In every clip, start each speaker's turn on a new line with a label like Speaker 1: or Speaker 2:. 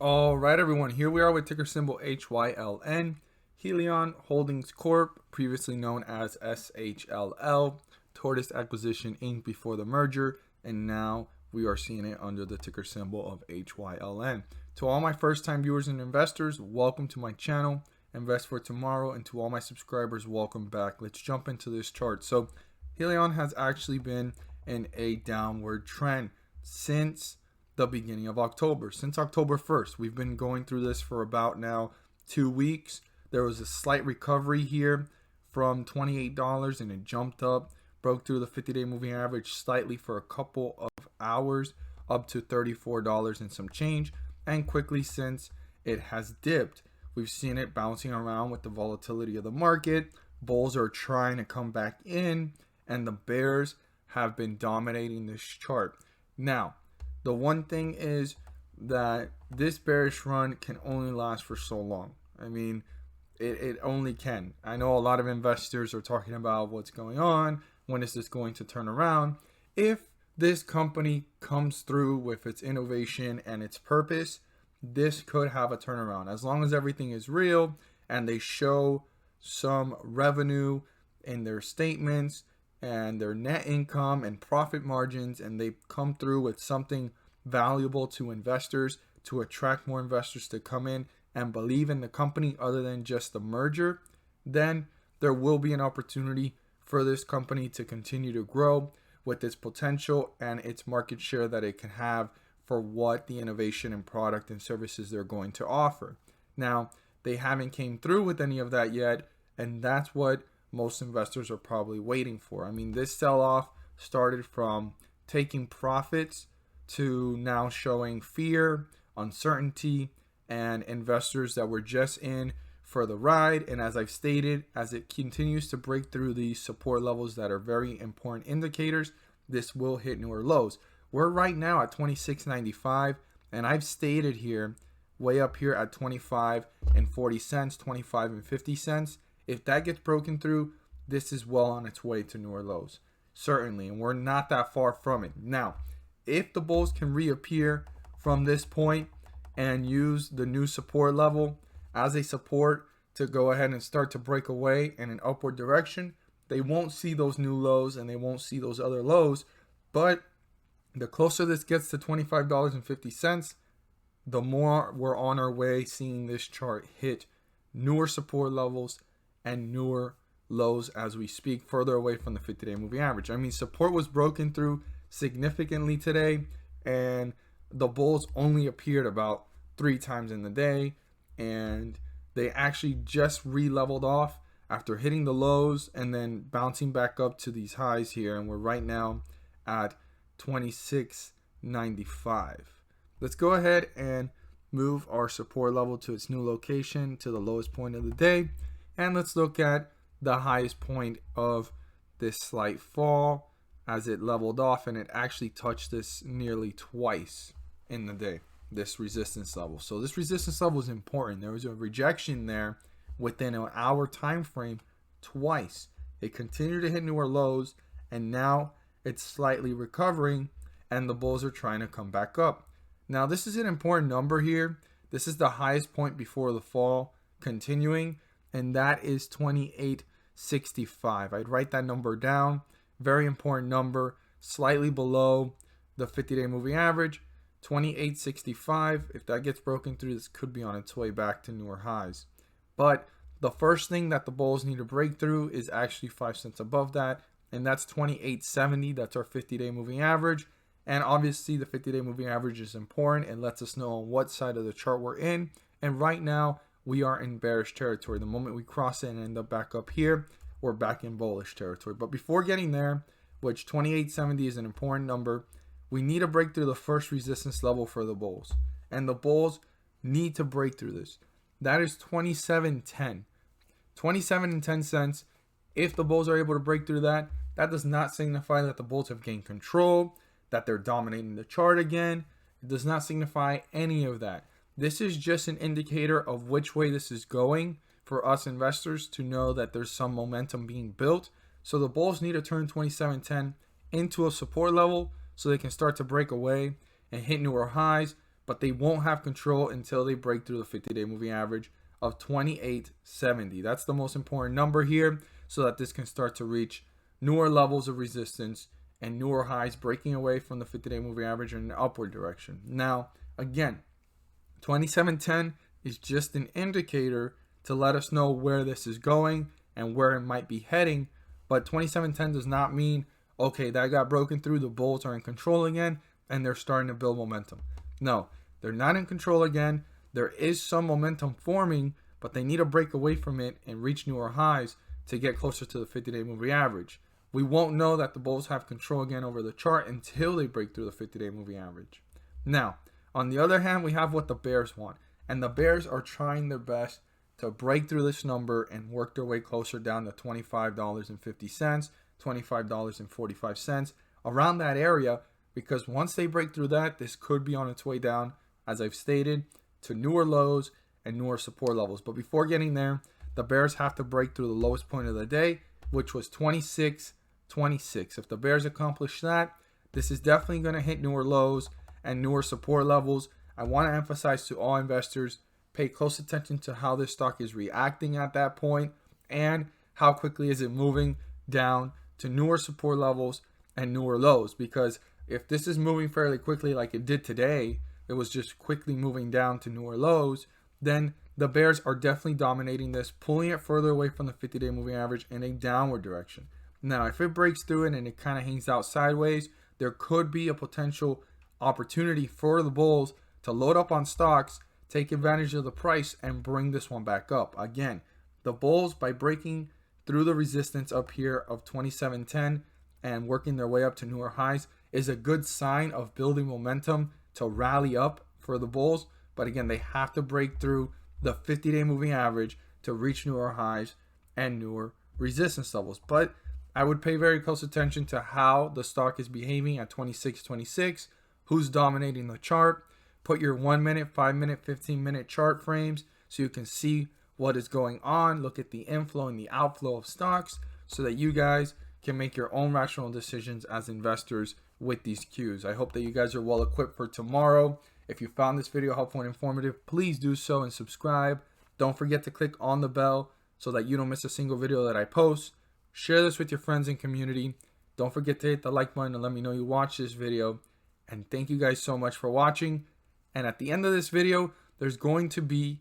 Speaker 1: All right, everyone. Here we are with ticker symbol HYLN, Hyliion Holdings Corp, previously known as SHLL, Tortoise Acquisition Inc. before the merger, and now we are seeing it under the ticker symbol of HYLN. To all my first-time viewers and investors, welcome to my channel, Invest for Tomorrow, and to all my subscribers, welcome back. Let's jump into this chart. So, Hyliion has actually been in a downward trend since the beginning of October. Since October 1st, we've been going through this for about now 2 weeks. There was a slight recovery here from $28 and it jumped up, broke through the 50-day moving average slightly for a couple of hours up to $34 and some change, and quickly since it has dipped. We've seen it bouncing around with the volatility of the market. Bulls are trying to come back in and the bears have been dominating this chart. Now, the one thing is that this bearish run can only last for so long. I mean, it only can. I know a lot of investors are talking about what's going on. When is this going to turn around? If this company comes through with its innovation and its purpose, this could have a turnaround. As long as everything is real and they show some revenue in their statements and their net income and profit margins, and they come through with something valuable to investors to attract more investors to come in and believe in the company other than just the merger, then there will be an opportunity for this company to continue to grow with its potential and its market share that it can have for what the innovation and product and services they're going to offer. Now, they haven't came through with any of that yet, and that's what most investors are probably waiting for. I mean, this sell-off started from taking profits to now showing fear, uncertainty, and investors that were just in for the ride. And as I've stated, as it continues to break through these support levels that are very important indicators, this will hit newer lows. We're right now at 26.95, and I've stated here, way up here at 25 and 40 cents, 25 and 50 cents. If that gets broken through, this is well on its way to newer lows, certainly, and we're not that far from it. Now, if the bulls can reappear from this point and use the new support level as a support to go ahead and start to break away in an upward direction, they won't see those new lows and they won't see those other lows. But the closer this gets to $25.50, the more we're on our way seeing this chart hit newer support levels and newer lows as we speak, further away from the 50-day moving average. I mean, support was broken through significantly today, and the bulls only appeared about 3 times in the day, and they actually just re-leveled off after hitting the lows and then bouncing back up to these highs here, and we're right now at 26.95. Let's go ahead and move our support level to its new location, to the lowest point of the day, and let's look at the highest point of this slight fall as it leveled off, and it actually touched this nearly twice in the day, this resistance level. So this resistance level is important. There was a rejection there within an hour time frame twice. It continued to hit newer lows, and now it's slightly recovering, and the bulls are trying to come back up. Now, this is an important number here. This is the highest point before the fall continuing, and that is 28.65. I'd write that number down. Very important number, slightly below the 50-day moving average, 28.65. If that gets broken through, this could be on its way back to newer highs. But the first thing that the bulls need to break through is actually 5 cents above that, and that's 28.70. That's our 50-day moving average. And obviously, the 50-day moving average is important. It lets us know on what side of the chart we're in. And right now, we are in bearish territory. The moment we cross it and end up back up here, we're back in bullish territory. But before getting there, which 28.70 is an important number, we need to break through the first resistance level for the bulls. And the bulls need to break through this. That is 27.10. 27 and 10 cents. If the bulls are able to break through that, that does not signify that the bulls have gained control, that they're dominating the chart again. It does not signify any of that. This is just an indicator of which way this is going for us investors to know that there's some momentum being built. So the bulls need to turn 27.10 into a support level so they can start to break away and hit newer highs. but they won't have control until they break through the 50-day moving average of 2870. That's the most important number here, so that this can start to reach newer levels of resistance and newer highs, breaking away from the 50-day moving average in an upward direction. Now, again, 2710 is just an indicator to let us know where this is going and where it might be heading, but 2710 does not mean, okay, that got broken through, the bulls are in control again and they're starting to build momentum. No, they're not in control again. There is some momentum forming, but they need to break away from it and reach newer highs to get closer to the 50-day moving average. We won't know that the bulls have control again over the chart until they break through the 50-day moving average. Now, on the other hand, we have what the bears want, and the bears are trying their best to break through this number and work their way closer down to $25.50, $25.45, around that area, because once they break through that, this could be on its way down, as I've stated, to newer lows and newer support levels. But before getting there, the bears have to break through the lowest point of the day, which was 26.26. If the bears accomplish that, this is definitely going to hit newer lows and newer support levels. I want to emphasize to all investors, pay close attention to how this stock is reacting at that point and how quickly is it moving down to newer support levels and newer lows. Because if this is moving fairly quickly like it did today, it was just quickly moving down to newer lows, then the bears are definitely dominating this, pulling it further away from the 50-day moving average in a downward direction. Now, if it breaks through it and it kind of hangs out sideways, there could be a potential opportunity for the bulls to load up on stocks, take advantage of the price, and bring this one back up. Again, the bulls, by breaking through the resistance up here of 2710 and working their way up to newer highs, is a good sign of building momentum to rally up for the bulls. But again, they have to break through the 50-day moving average to reach newer highs and newer resistance levels. But I would pay very close attention to how the stock is behaving at 26.26, who's dominating the chart. Put your 1 minute, 5 minute, 15 minute chart frames so you can see what is going on. Look at the inflow and the outflow of stocks so that you guys can make your own rational decisions as investors with these cues. I hope that you guys are well equipped for tomorrow. If you found this video helpful and informative, please do so and subscribe. Don't forget to click on the bell so that you don't miss a single video that I post. Share this with your friends and community. Don't forget to hit the like button and let me know you watched this video. And thank you guys so much for watching. And at the end of this video, there's going to be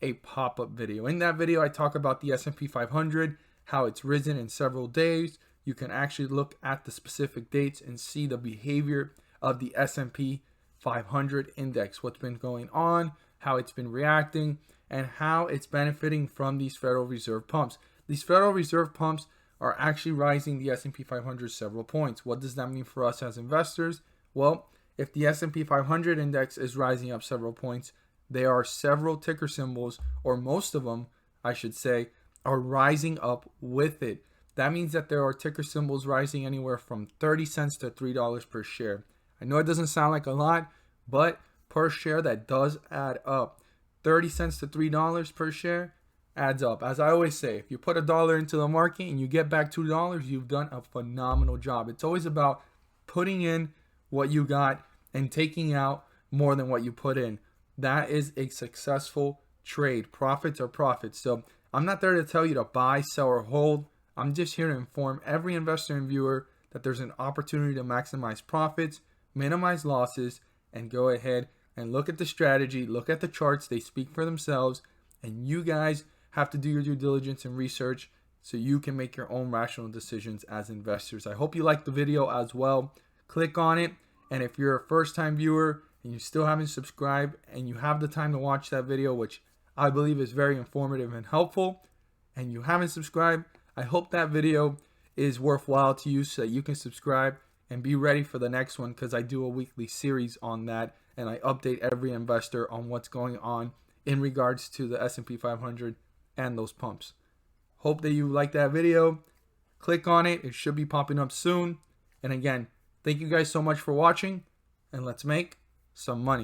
Speaker 1: a pop-up video. In that video, I talk about the S&P 500, how it's risen in several days. You can actually look at the specific dates and see the behavior of the S&P 500 index, what's been going on, how it's been reacting, and how it's benefiting from these Federal Reserve pumps. These Federal Reserve pumps are actually rising the S&P 500 several points. What does that mean for us as investors? Well, if the S&P 500 index is rising up several points, there are several ticker symbols, or most of them, I should say, are rising up with it. That means that there are ticker symbols rising anywhere from 30 cents to $3 per share. I know it doesn't sound like a lot, but per share, that does add up. 30 cents to $3 per share adds up. As I always say, if you put $1 into the market and you get back $2, you've done a phenomenal job. It's always about putting in what you got and taking out more than what you put in. That is a successful trade. Profits are profits. So I'm not there to tell you to buy, sell, or hold. I'm just here to inform every investor and viewer that there's an opportunity to maximize profits, minimize losses, and go ahead and look at the strategy, look at the charts. They speak for themselves, and you guys have to do your due diligence and research so you can make your own rational decisions as investors. I hope you liked the video as well. Click on it, and if you're a first-time viewer and you still haven't subscribed and you have the time to watch that video, which I believe is very informative and helpful, and you haven't subscribed, I hope that video is worthwhile to you so that you can subscribe and be ready for the next one, because I do a weekly series on that and I update every investor on what's going on in regards to the S&P 500 and those pumps. Hope that you like that video. Click on it. It should be popping up soon. And again, thank you guys so much for watching, and let's make some money.